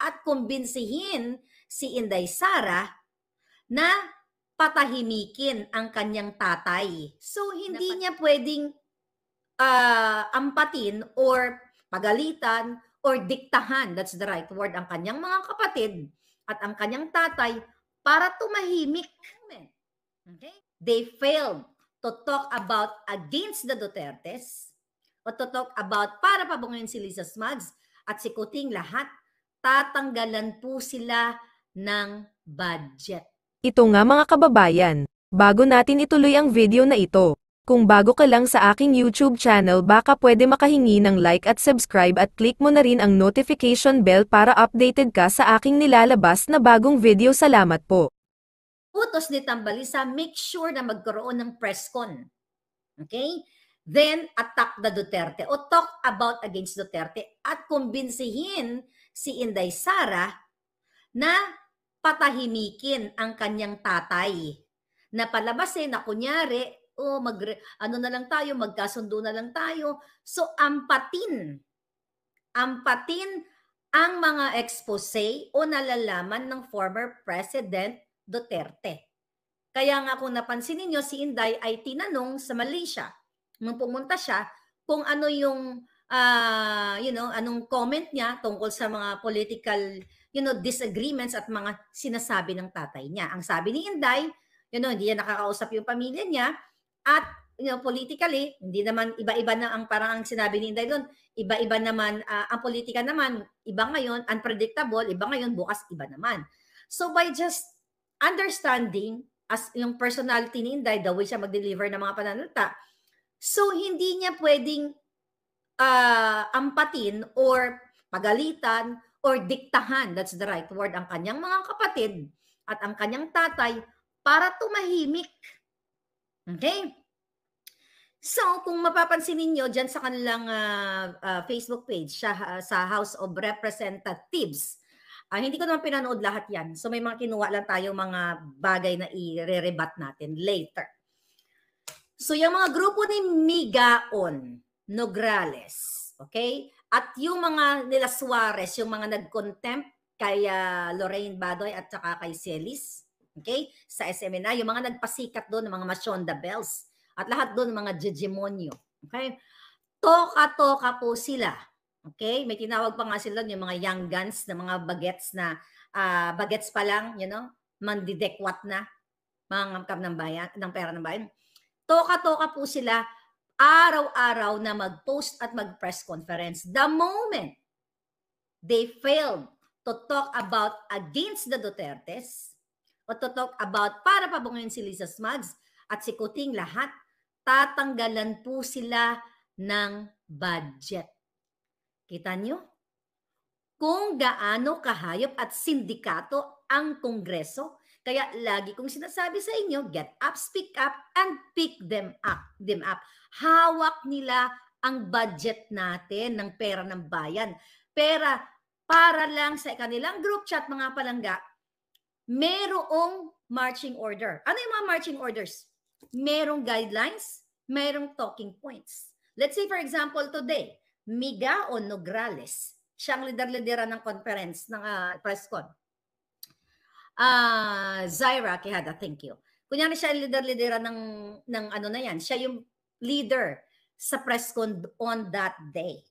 at kumbinsihin si Inday Sara na patahimikin ang kanyang tatay. So, hindi niya pwedeng ampatin or pagalitan or diktahan, that's the right word, ang kanyang mga kapatid at ang kanyang tatay para tumahimik. Okay? They failed to talk about against the Dutertes o to talk about para pabungin si Lisa Smugs at si Kuting lahat, tatanggalan po sila ng budget. Ito nga mga kababayan, bago natin ituloy ang video na ito, kung bago ka lang sa aking YouTube channel baka pwede makahingi ng like at subscribe at click mo na rin ang notification bell para updated ka sa aking nilalabas na bagong video. Salamat po. Utos ni Tambalisa, make sure na magkaroon ng press con. Okay? Then, attack the Duterte o talk about against Duterte at kumbinsihin si Inday Sara na patahimikin ang kanyang tatay. Na palabasin na kunyari, ano na lang tayo, magkasundo na lang tayo. So, ampatin ang mga expose o nalalaman ng former President Duterte. Kaya nga kung napansin niyo, si Inday ay tinanong sa Malaysia nung pumunta siya kung ano yung anong comment niya tungkol sa mga political disagreements at mga sinasabi ng tatay niya. Ang sabi ni Inday, hindi niya nakakausap yung pamilya niya at politically, hindi naman iba-iba na ang parang ang sinabi ni Inday doon, iba-iba naman ang politika naman, iba ngayon, unpredictable, iba ngayon, bukas iba naman. So by just understanding as yung personality ni Inday, the way siya mag-deliver ng mga pananalita, so hindi niya pwedeng ampatin or pagalitan or diktahan, that's the right word, ang kanyang mga kapatid at ang kanyang tatay para tumahimik. Okay? So, kung mapapansin ninyo dyan sa kanilang Facebook page sa House of Representatives, hindi ko naman pinanood lahat yan. So, may mga kinuha lang tayong mga bagay na i-rebat natin later. So, yung mga grupo ni Migaon, Nograles, okay? At yung mga nila Suarez, yung mga nag-contempt kay Lorraine Badoy at saka kay Celis, okay? Sa SMNA, yung mga nagpasikat doon, ng mga Mashonda Bells, at lahat doon mga Jejemonyo, okay? Toka-toka po sila, okay? May tinawag pa nga sila yung mga young guns, na mga bagets na, bagets pa lang, mandidekwat na, mga ngamkam ng bayan, ng pera ng bayan. Toka-toka po sila, araw-araw na mag-post at mag-press conference. The moment they failed to talk about against the Dutertes o to talk about para pabungin si Lisa Smugs at si Kuting lahat, tatanggalan po sila ng budget. Kita nyo? Kung gaano kahayop at sindikato ang Kongreso. Kaya lagi kong sinasabi sa inyo, get up, speak up, and pick them up. Hawak nila ang budget natin ng pera ng bayan. Para lang sa kanilang group chat, mga palangga, merong marching order. Ano yung mga marching orders? Merong guidelines, merong talking points. Let's say, for example, today, Migaon Nograles, siyang lider-lidera ng conference, ng press con. Zaira Quijada, thank you. Kunyari siya leader-lidera ng ano na yan. Siya yung leader sa press con on that day.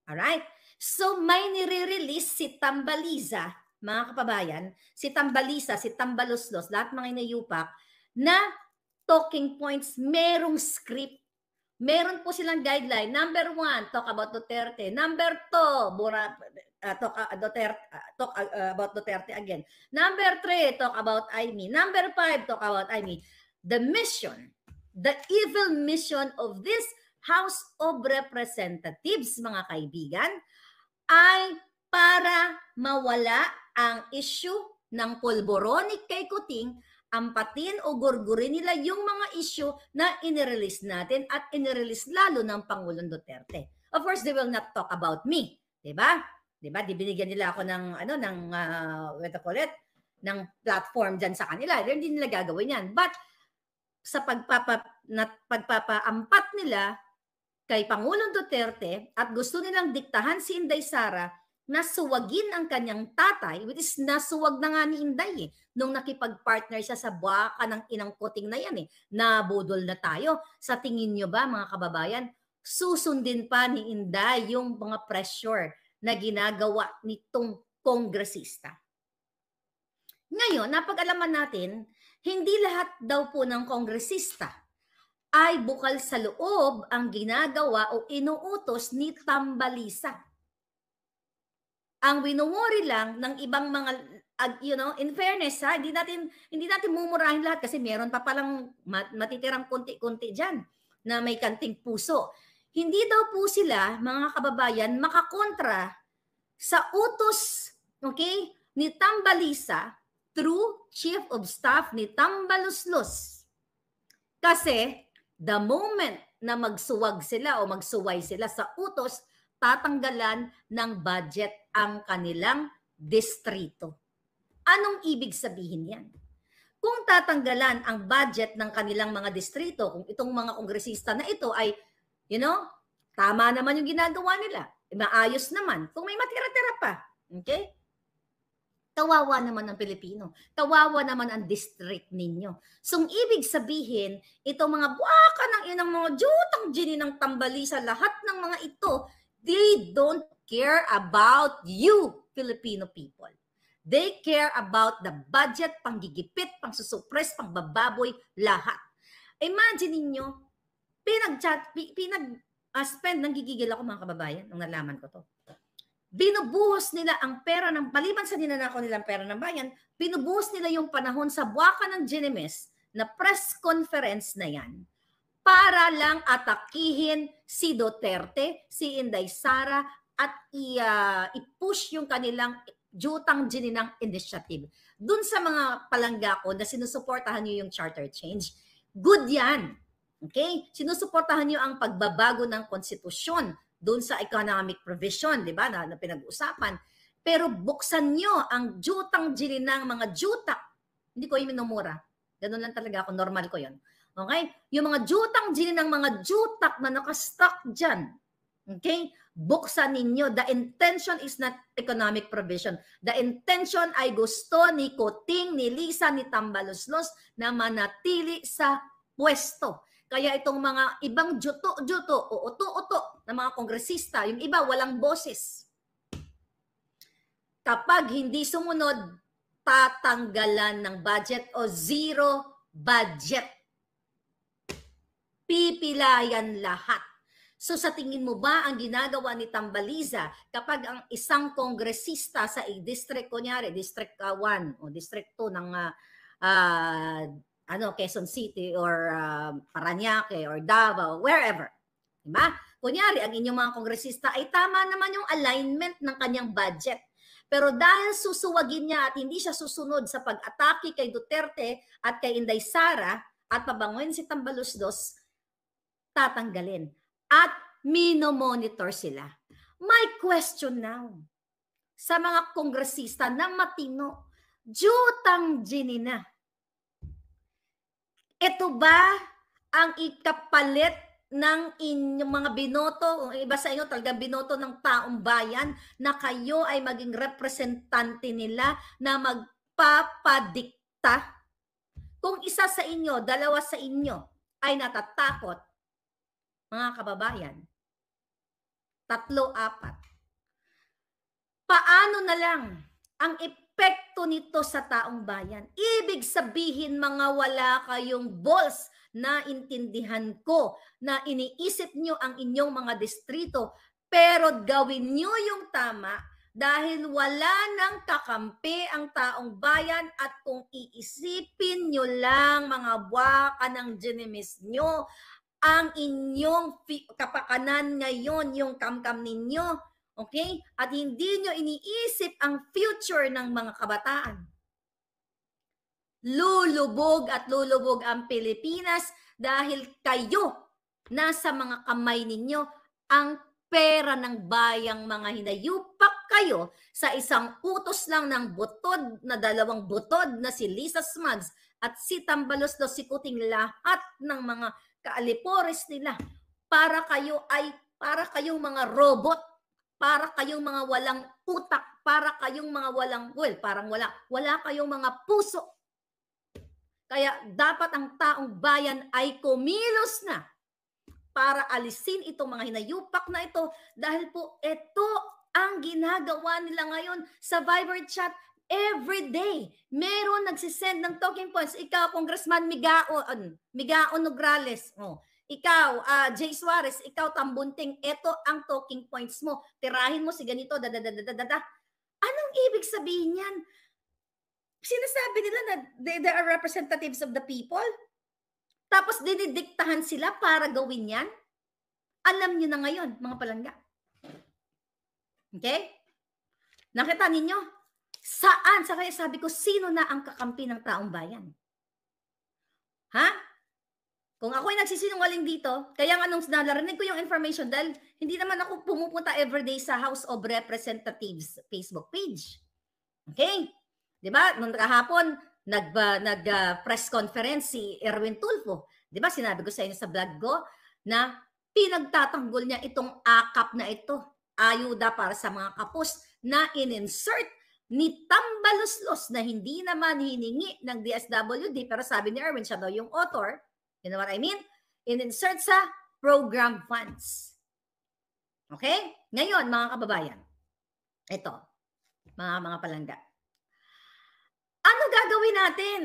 Alright? So, may nire-release si Tambaliza, mga kapabayan, si Tambalisa, si Tambaloslos, lahat mga inayupak, na talking points, merong script. Meron po silang guideline. Number 1, talk about Duterte. Number 2, talk about Duterte again. Number 3, talk about Aimee. Number 5, talk about Aimee. The mission, the evil mission of this House of Representatives, mga kaibigan, ay para mawala ang issue ng pulboronic kay Kuting, ampatin o gurgurin nila yung mga issue na inirelease natin at inirelease lalo ng Pangulong Duterte. Of course, they will not talk about me. Diba? Diba? Binigyan nila ako ng, ng platform dyan sa kanila. Hindi nila gagawin yan. But, sa pagpapaampat nila kay Pangulong Duterte at gusto nilang diktahan si Inday Sara nasuwagin ang kanyang tatay, which is nasuwag na nga ni Inday nung nakipag-partner siya sa buwaka ng inang kuting na yan nabudol na tayo. Sa tingin nyo ba mga kababayan, susundin pa ni Inday yung mga pressure na ginagawa nitong kongresista? Ngayon, napag-alaman natin, hindi lahat daw po ng kongresista ay bukal sa loob ang ginagawa o inuutos ni Tambalisa. Ang winumuri lang ng ibang mga, in fairness hindi natin mumurahin lahat kasi meron pa palang matitirang konti-konti dyan na may kanting puso. Hindi daw po sila, mga kababayan, makakontra sa utos, okay, ni Tambalisa through Chief of Staff ni Tambaluslos. Kasi the moment na magsuwag sila o magsuway sila sa utos, tatanggalan ng budget ang kanilang distrito. Anong ibig sabihin yan? Kung tatanggalan ang budget ng kanilang mga distrito, kung itong mga kongresista na ito ay, tama naman yung ginagawa nila, maayos naman, kung may matira-tira pa, okay? Kawawa naman ang Pilipino. Kawawa naman ang district ninyo. So, ibig sabihin, itong mga buwaka ng inang mga jutang gini ng Tambalisa, lahat ng mga ito, they don't care about you, Filipino people. They care about the budget, panggigipit, pangsusuppress, pangbababoy, lahat. Imagine ninyo, spend, nanggigigil ako mga kababayan, nung nalaman ko to. Binubuhos nila ang pera ng, maliban sa ninanakaw nilang pera ng bayan, binubuhos nila yung panahon sa buwaka ng Ginemes na press conference na yan para lang atakihin si Duterte, si Inday Sara at i-push yung kanilang jutang gininang initiative. Dun sa mga palangga ko na sinusuportahan nyo yung charter change, good yan. Okay? Sinusuportahan nyo ang pagbabago ng konstitusyon doon sa economic provision, di ba, na pinag-uusapan. Pero buksan nyo ang jutang gininang mga jutak. Hindi ko yung minumura. Ganun lang talaga ako, normal ko yon. Okay? Yung mga jutang gininang mga jutak na nakastock dyan. Okay? Buksan ninyo. The intention is not economic provision. The intention ay gusto ni Kuting, ni Lisa, ni Tambaluslos na manatili sa pwesto. Kaya itong mga ibang juto-juto o uto-uto na mga kongresista, yung iba walang boses. Kapag hindi sumunod, tatanggalan ng budget o zero budget. Pipilayan lahat. So sa tingin mo ba ang ginagawa ni Tambalisa kapag ang isang kongresista sa district, kunyari, District 1 o District 2 ng Quezon City or Parañaque or Davao, wherever. Diba? Kunyari, ang inyong mga kongresista ay tama naman yung alignment ng kanyang budget. Pero dahil susuwagin niya at hindi siya susunod sa pag-atake kay Duterte at kay Inday Sara at pabanguin si Tambaluslos, tatanggalin. At minomonitor sila. My question now, sa mga kongresista na matino, jutang ginina, ito ba ang ikapalit ng inyong mga binoto, o iba sa inyo talagang binoto ng taong bayan na kayo ay maging representante nila na magpapadikta? Kung isa sa inyo, dalawa sa inyo ay natatakot, mga kababayan, 3, 4, paano na lang ang epekto nito sa taong bayan? Ibig sabihin, mga wala kayong balls na intindihan ko na iniisip nyo ang inyong mga distrito, pero gawin nyo yung tama dahil wala nang kakampi ang taong bayan at kung iisipin nyo lang, mga buwaka ng Ginemes nyo, ang inyong kapakanan ngayon, yung kamkam ninyo, okay? At hindi nyo iniisip ang future ng mga kabataan. Lulubog at lulubog ang Pilipinas dahil kayo, nasa mga kamay ninyo, ang pera ng bayang mga hinayupak kayo sa isang utos lang ng butod na 2 butod na si Lisa Smugs at si Tambaluslos, si Kuting, lahat ng mga kaalipores nila para kayong mga robot para kayong mga walang utak, para kayong mga walang, well, parang wala kayong mga puso. Kaya dapat ang taong bayan ay kumilos na para alisin itong mga hinayupak na ito dahil po ito ang ginagawa nila ngayon sa Viber chat every day. Meron nagsisend ng talking points. Ikaw, Congressman Migaon Nograles. Ikaw, Jay Suarez, ikaw, Tambunting, ito ang talking points mo. Tirahin mo si ganito, Anong ibig sabihin yan? Sinasabi nila na they are representatives of the people? Tapos dinidiktahan sila para gawin yan? Alam nyo na ngayon, mga palangga. Okay? Nakita ninyo? Saan? Sa kaya sabi ko, sino na ang kakampi ng taong bayan? Ha? Kung ako'y nagsisinungaling dito, kaya nga nung narinig ko yung information dahil hindi naman ako pumupunta everyday sa House of Representatives Facebook page. Okay? Diba? Nung kahapon, nag-press conference si Erwin Tulfo. Diba? Sinabi ko sa inyo sa vlog ko na pinagtatanggol niya itong akap na ito. Ayuda para sa mga kapos na in-insert ni Tambaluslos na hindi naman hiningi ng DSWD pero sabi ni Erwin, siya daw yung author. You know what I mean? In-insert sa program funds. Okay? Ngayon, mga kababayan, ito, mga palangga. Ano gagawin natin?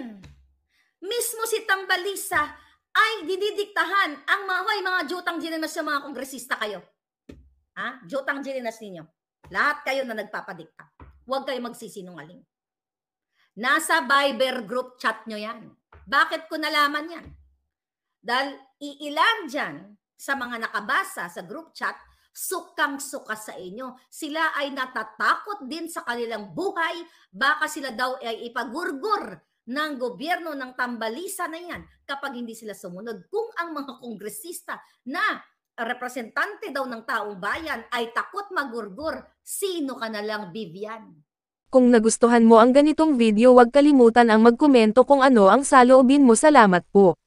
Mismo si Tambalisa ay dididiktahan ang mga jutang gininas yung mga kongresista kayo. Ha? Jutang gininas ninyo. Lahat kayo na nagpapadikta. Huwag kayo magsisinungaling. Nasa Viber group chat nyo yan. Bakit ko nalaman yan? Dahil iilan dyan sa mga nakabasa sa group chat, sukang-suka sa inyo. Sila ay natatakot din sa kanilang buhay. Baka sila daw ay ipagurgur ng gobyerno ng Tambalisa na yan kapag hindi sila sumunod. Kung ang mga kongresista na representante daw ng taong bayan ay takot magurgur, sino ka na lang, Vivian? Kung nagustuhan mo ang ganitong video, huwag kalimutan ang magkomento kung ano ang saloobin mo. Salamat po.